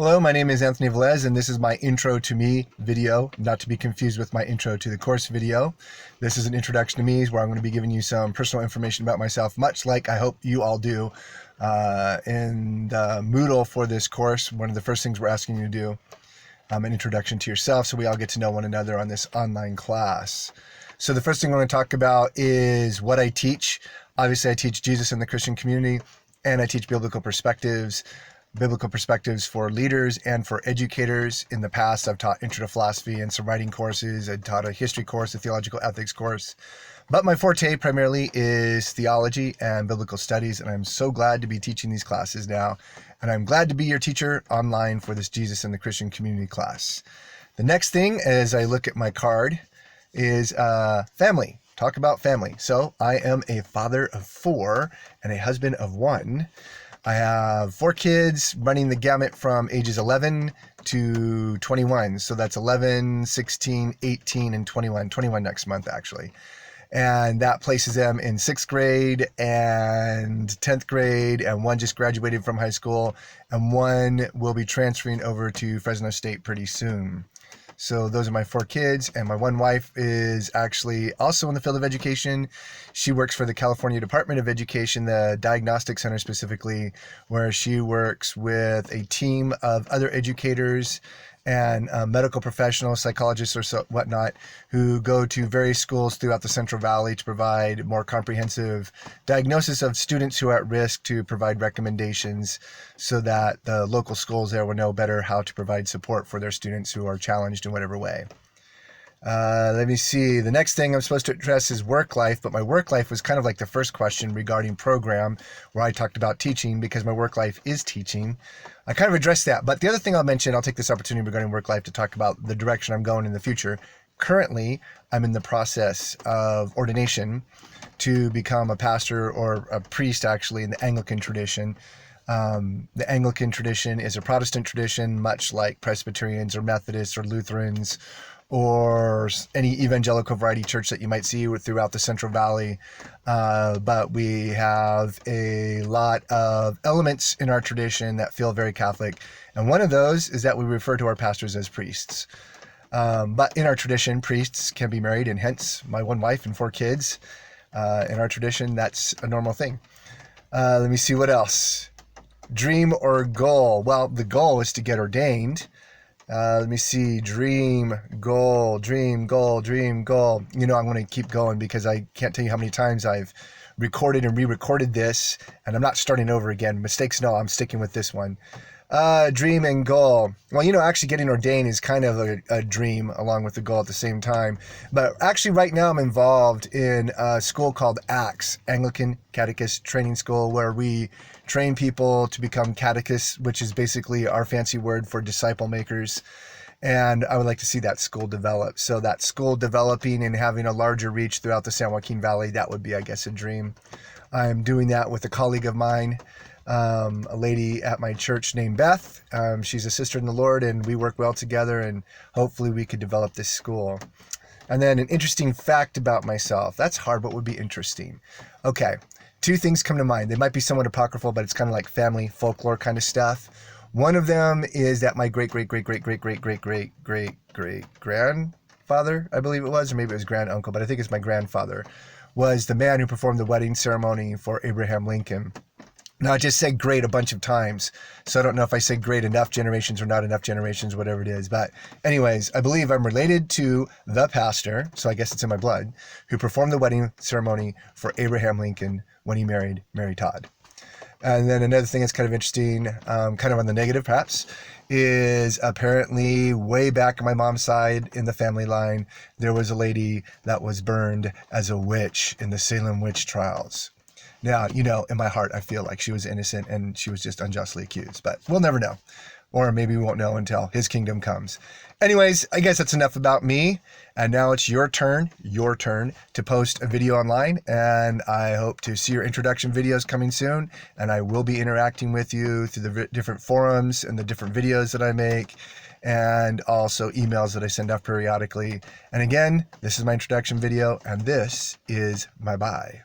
Hello, my name is Anthony Velez, and this is my Intro to Me video, not to be confused with my Intro to the Course video. This is an introduction to me where I'm going to be giving you some personal information about myself, much like I hope you all do in the Moodle for this course. One of the first things we're asking you to do, an introduction to yourself, so we all get to know one another on this online class. So the first thing I want to talk about is what I teach. Obviously, I teach Jesus in the Christian community, and I teach biblical perspectives for leaders and for educators. In the past, I've taught Intro to Philosophy and some writing courses. I taught a history course, a theological ethics course. But my forte primarily is theology and biblical studies, and I'm so glad to be teaching these classes now. And I'm glad to be your teacher online for this Jesus in the Christian community class. The next thing, as I look at my card, is family. Talk about family. So I am a father of 4 and a husband of 1. I have 4 kids running the gamut from ages 11 to 21. So that's 11, 16, 18, and 21. 21 next month, actually. And that places them in 6th grade and 10th grade, and 1 just graduated from high school, and 1 will be transferring over to Fresno State pretty soon. So those are my 4 kids, and my 1 wife is actually also in the field of education. She works for the California Department of Education, the Diagnostic Center specifically, where she works with a team of other educators and medical professionals, psychologists or whatnot, who go to various schools throughout the Central Valley to provide more comprehensive diagnosis of students who are at risk, to provide recommendations so that the local schools there will know better how to provide support for their students who are challenged in whatever way. Let me see. The next thing I'm supposed to address is work life, but my work life was kind of like the first question regarding program, where I talked about teaching, because my work life is teaching. I kind of addressed that, but the other thing I'll mention, I'll take this opportunity regarding work life to talk about the direction I'm going in the future. Currently, I'm in the process of ordination to become a pastor, or a priest actually, in the Anglican tradition. The Anglican tradition is a Protestant tradition, much like Presbyterians or Methodists or Lutherans or any evangelical variety church that you might see throughout the Central Valley. But we have a lot of elements in our tradition that feel very Catholic. And one of those is that we refer to our pastors as priests. But in our tradition, priests can be married, and hence my 1 wife and 4 kids. In our tradition, that's a normal thing. Let me see what else. Dream or goal? Well, the goal is to get ordained. Let me see. Dream, goal, dream, goal, dream, goal. You know, I'm going to keep going because I can't tell you how many times I've recorded and re-recorded this, and I'm not starting over again. Mistakes, no, I'm sticking with this one. Dream and goal. Well, you know, actually getting ordained is kind of a dream along with the goal at the same time. But actually right now I'm involved in a school called ACTS, Anglican Catechist Training School, where we train people to become catechists, which is basically our fancy word for disciple makers. And I would like to see that school develop. So that school developing and having a larger reach throughout the San Joaquin Valley, that would be, I guess, a dream. I'm doing that with a colleague of mine, a lady at my church named Beth. She's a sister in the Lord, and we work well together, and hopefully we could develop this school. And then an interesting fact about myself. That's hard, but would be interesting. Okay, 2 things come to mind. They might be somewhat apocryphal, but it's kind of like family folklore kind of stuff. One of them is that my great-great-great-great-great-great-great-great-grandfather, I believe it was, or maybe it was granduncle, but I think it's my grandfather, was the man who performed the wedding ceremony for Abraham Lincoln. Now, I just said great a bunch of times, so I don't know if I said great enough generations or not enough generations, whatever it is. But anyways, I believe I'm related to the pastor, so I guess it's in my blood, who performed the wedding ceremony for Abraham Lincoln when he married Mary Todd. And then another thing that's kind of interesting, kind of on the negative perhaps, is apparently way back on my mom's side in the family line, there was a lady that was burned as a witch in the Salem witch trials. Now, you know, in my heart, I feel like she was innocent and she was just unjustly accused, but we'll never know. Or maybe we won't know until his kingdom comes. Anyways, I guess that's enough about me. And now it's your turn to post a video online. And I hope to see your introduction videos coming soon. And I will be interacting with you through the different forums and the different videos that I make, and also emails that I send off periodically. And again, this is my introduction video, and this is my bye.